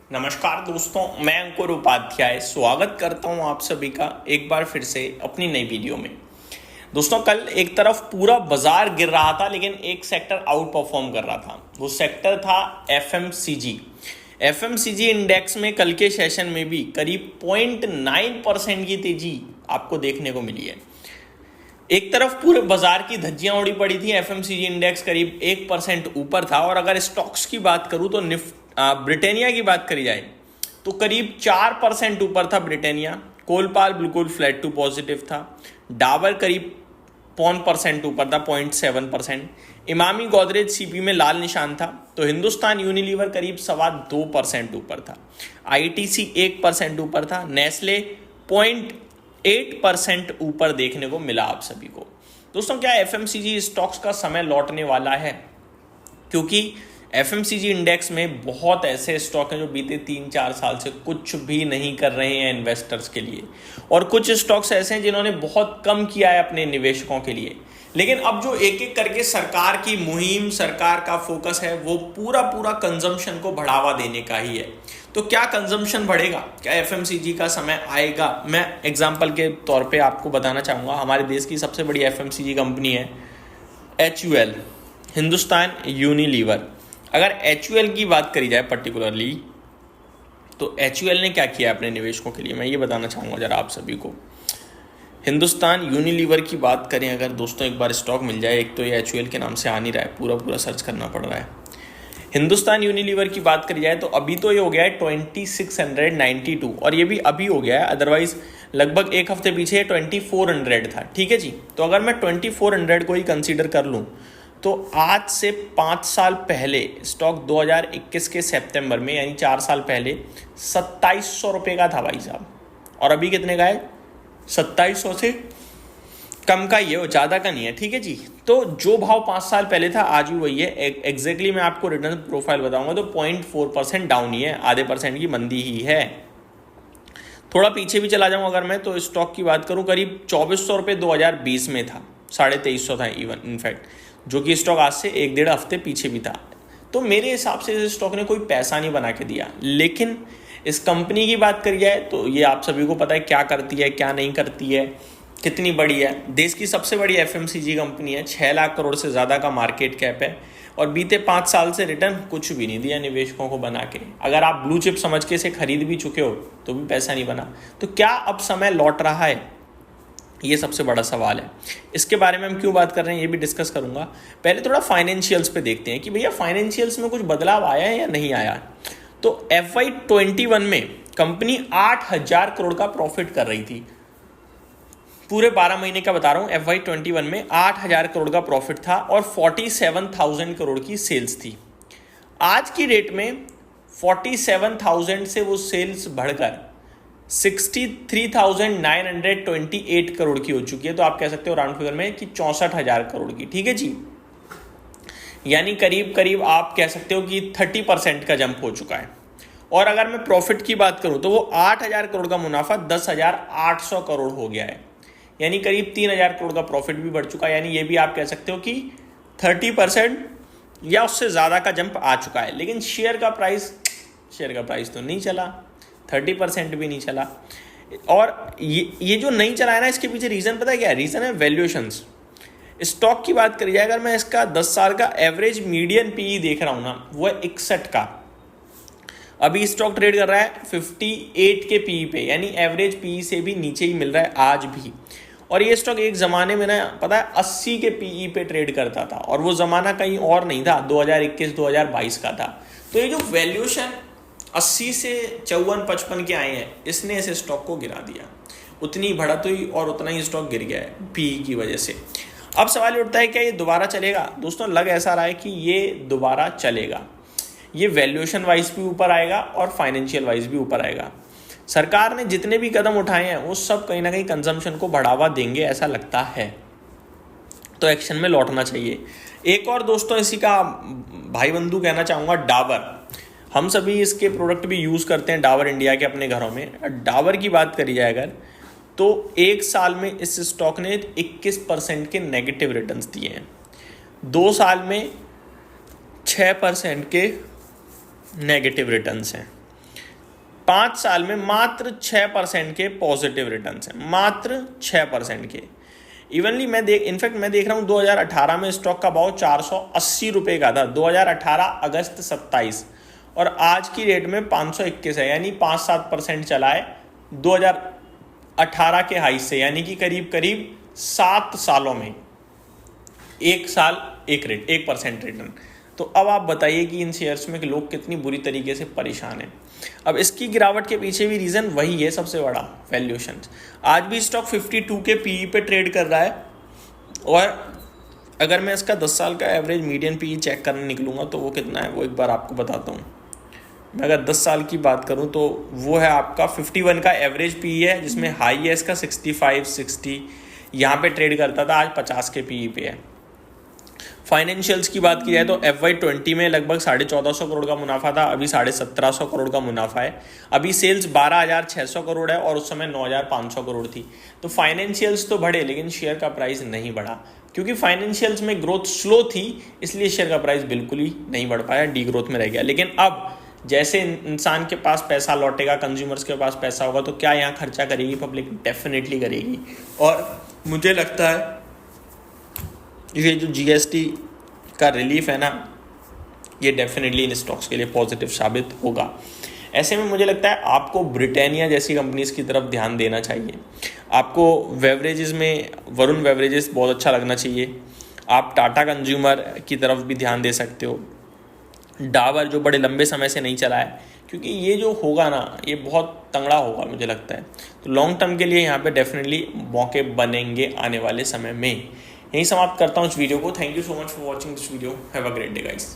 नमस्कार दोस्तों, मैं अंकुर उपाध्याय स्वागत करता हूं आप सभी का एक बार फिर से अपनी नई वीडियो में। दोस्तों, कल एक तरफ पूरा बाजार गिर रहा था लेकिन एक सेक्टर आउट परफॉर्म कर रहा था। वो सेक्टर था एफएमसीजी। एफएमसीजी इंडेक्स में कल के सेशन में भी करीब 0.9% की तेजी आपको देखने को मिली है। एक तरफ पूरे बाजार की धज्जियां उड़ी पड़ी थी, एफएमसीजी इंडेक्स करीब 1% ऊपर था। और अगर स्टॉक्स की बात करूं तो ब्रिटेनिया की बात करी जाए तो करीब 4% ऊपर था ब्रिटेनिया। कोलपाल बिल्कुल फ्लैट टू पॉजिटिव था। डाबर करीब 0.1% ऊपर था, 0.7%। इमामी गोदरेज सीपी में लाल निशान था। तो हिंदुस्तान यूनिलीवर करीब 2.25% ऊपर था। आईटीसी 1% ऊपर था। नेस्ले 0.8% ऊपर देखने को मिला आप सभी को। दोस्तों, क्या एफएमसीजी स्टॉक्स का समय लौटने वाला है? क्योंकि एफएमसीजी इंडेक्स में बहुत ऐसे स्टॉक हैं जो बीते 3-4 साल से कुछ भी नहीं कर रहे हैं इन्वेस्टर्स के लिए, और कुछ स्टॉक्स ऐसे हैं जिन्होंने बहुत कम किया है अपने निवेशकों के लिए। लेकिन अब जो एक एक करके सरकार की मुहिम, सरकार का फोकस है, वो पूरा कंजम्पशन को बढ़ावा देने का ही है। तो क्या कंजम्पशन बढ़ेगा? क्या एफएमसीजी का समय आएगा? मैं एग्जाम्पल के तौर पे आपको बताना चाहूँगा। हमारे देश की सबसे बड़ी एफएमसीजी कंपनी है HUL, हिंदुस्तान यूनिलीवर। अगर HUL की बात करी जाए पर्टिकुलरली, तो HUL ने क्या किया अपने निवेशकों के लिए, मैं ये बताना चाहूँगा ज़रा आप सभी को। हिंदुस्तान यूनिलीवर की बात करें अगर दोस्तों, एक बार स्टॉक मिल जाए, एक तो ये HUL के नाम से आ नहीं रहा है, पूरा सर्च करना पड़ रहा है। हिंदुस्तान यूनिलीवर की बात करी जाए तो अभी तो ये हो गया है 2692, और ये भी अभी हो गया है, अदरवाइज लगभग एक हफ्ते पीछे 2400 था। ठीक है जी। तो अगर मैं 2400 को ही कंसीडर कर लूँ तो आज से 5 साल पहले स्टॉक 2021 के सितंबर में, यानी 4 साल पहले 2700 रुपये का था भाई साहब, और अभी कितने का है? 2700 से कम का ही है, वो ज़्यादा का नहीं है। ठीक है जी। तो जो भाव 5 साल पहले था आज भी वही है। एग्जैक्टली मैं आपको रिटर्न प्रोफाइल बताऊंगा तो 0.4% डाउन ही है, आधे % की मंदी ही है। थोड़ा पीछे भी चला जाऊँ अगर मैं, तो स्टॉक की बात करूँ करीब 2400 रुपये 2020 में था, 2350 था इवन इनफैक्ट, जो कि स्टॉक आज से 1-1.5 हफ्ते पीछे भी था। तो मेरे हिसाब से इस स्टॉक ने कोई पैसा नहीं बना के दिया। लेकिन इस कंपनी की बात करी जाए तो ये आप सभी को पता है क्या करती है, क्या नहीं करती है, कितनी बड़ी है। देश की सबसे बड़ी एफएमसीजी कंपनी है, 6 लाख करोड़ से ज़्यादा का मार्केट कैप है, और बीते 5 साल से रिटर्न कुछ भी नहीं दिया निवेशकों को बना के। अगर आप ब्लू चिप समझ के इसे खरीद भी चुके हो तो भी पैसा नहीं बना। तो क्या अब समय लौट रहा है? ये सबसे बड़ा सवाल है। इसके बारे में हम क्यों बात कर रहे हैं ये भी डिस्कस करूंगा। पहले थोड़ा फाइनेंशियल्स पे देखते हैं कि भैया फाइनेंशियल्स में कुछ बदलाव आया है या नहीं आया। तो FY21 में कंपनी 8000 करोड़ का प्रॉफिट कर रही थी। पूरे 12 महीने का बता रहा हूँ। FY21 में 8000 करोड़ का प्रॉफिट था और 47,000 करोड़ की सेल्स थी। आज की डेट में 47,000 से वो सेल्स बढ़कर 63,928 करोड़ की हो चुकी है। तो आप कह सकते हो राउंड फिगर में कि 64,000 करोड़ की। ठीक है जी। यानी करीब आप कह सकते हो कि 30% का जंप हो चुका है। और अगर मैं प्रॉफिट की बात करूं तो वो 8,000 करोड़ का मुनाफा 10,800 करोड़ हो गया है, यानी करीब 3,000 करोड़ का प्रॉफिट भी बढ़ चुका है। यानी ये भी आप कह सकते हो कि 30% या उससे ज़्यादा का जंप आ चुका है। लेकिन शेयर का प्राइस तो नहीं चला, 30% भी नहीं चला। और ये जो नहीं चला है ना, इसके पीछे रीज़न पता है क्या है? रीज़न है वैल्यूएशंस। स्टॉक की बात करी जाए, अगर मैं इसका 10 साल का एवरेज मीडियन पीई देख रहा हूँ ना, वो है 61 का। अभी स्टॉक ट्रेड कर रहा है 58 के पीई पे, यानी एवरेज पीई से भी नीचे ही मिल रहा है आज भी। और ये स्टॉक एक ज़माने में ना पता है 80 के पीई पे ट्रेड करता था, और वो ज़माना कहीं और नहीं था, 2021-2022 का था। तो ये जो वैल्यूएशन 80 से 54-55 के आए हैं, इसने इस स्टॉक को गिरा दिया। उतनी बढ़त हुई और उतना ही स्टॉक गिर गया है पीई की वजह से। अब सवाल उठता है क्या ये दोबारा चलेगा? दोस्तों, लग ऐसा रहा है कि ये दोबारा चलेगा। ये वैल्यूएशन वाइज भी ऊपर आएगा और फाइनेंशियल वाइज भी ऊपर आएगा। सरकार ने जितने भी कदम उठाए हैं वो सब कहीं ना कहीं कंजम्पशन को बढ़ावा देंगे, ऐसा लगता है। तो एक्शन में लौटना चाहिए। एक और दोस्तों इसी का भाई बंधु कहना चाहूँगा, डाबर। हम सभी इसके प्रोडक्ट भी यूज़ करते हैं, डाबर इंडिया के अपने घरों में। डाबर की बात करी जाए अगर, तो एक साल में इस स्टॉक ने 21% के नेगेटिव रिटर्न्स दिए हैं, 2 साल में 6% के नेगेटिव रिटर्न्स हैं। 5 साल में मात्र 6% के पॉजिटिव रिटर्न्स हैं, मात्र 6% के। इवनली मैं देख रहा हूँ 2018 में स्टॉक का भाव 480 रुपये का था, 2018 अगस्त 27, और आज की डेट में 521 है, यानी 5-7% चला है 2018 के हाई से, यानी कि करीब करीब 7 सालों में 1 साल 1% रिटर्न। तो अब आप बताइए कि इन शेयर्स में लोग कितनी बुरी तरीके से परेशान हैं। अब इसकी गिरावट के पीछे भी रीज़न वही है, सबसे बड़ा वैल्यूएशन। आज भी स्टॉक 52 के पीई पे ट्रेड कर रहा है, और अगर मैं इसका 10 साल का एवरेज मीडियन पीई चेक करने निकलूँगा तो वो कितना है वो एक बार आपको बताता हूँ। मैं अगर 10 साल की बात करूँ तो वो है आपका 51 का एवरेज पीई है, जिसमें हाई है इसका 65-60, यहाँ पे ट्रेड करता था, आज 50 के पीई पे है। फाइनेंशियल्स की बात की जाए तो FY20 में लगभग 1450 करोड़ का मुनाफा था, अभी 1750 करोड़ का मुनाफा है। अभी सेल्स 12,600 करोड़ है और उस समय 9,500 करोड़ थी। तो फाइनेंशियल्स तो बढ़े लेकिन शेयर का प्राइस नहीं बढ़ा, क्योंकि फाइनेंशियल्स में ग्रोथ स्लो थी, इसलिए शेयर का प्राइस बिल्कुल ही नहीं बढ़ पाया, डी ग्रोथ में रह गया। लेकिन अब जैसे इंसान के पास पैसा लौटेगा, कंज्यूमर्स के पास पैसा होगा, तो क्या यहाँ खर्चा करेगी पब्लिक? डेफिनेटली करेगी। और मुझे लगता है ये जो GST का रिलीफ है ना, ये डेफिनेटली इन स्टॉक्स के लिए पॉजिटिव साबित होगा। ऐसे में मुझे लगता है आपको ब्रिटानिया जैसी कंपनीज की तरफ ध्यान देना चाहिए। आपको बेवरेजेस में वरुण बेवरेजेस बहुत अच्छा लगना चाहिए। आप टाटा कंज्यूमर की तरफ भी ध्यान दे सकते हो। डाबर जो बड़े लंबे समय से नहीं चला है, क्योंकि ये जो होगा ना ये बहुत तंगड़ा होगा मुझे लगता है। तो लॉन्ग टर्म के लिए यहाँ पे डेफिनेटली मौके बनेंगे आने वाले समय में। यहीं समाप्त करता हूँ इस वीडियो को। Thank you so much for watching this video. Have a great day guys.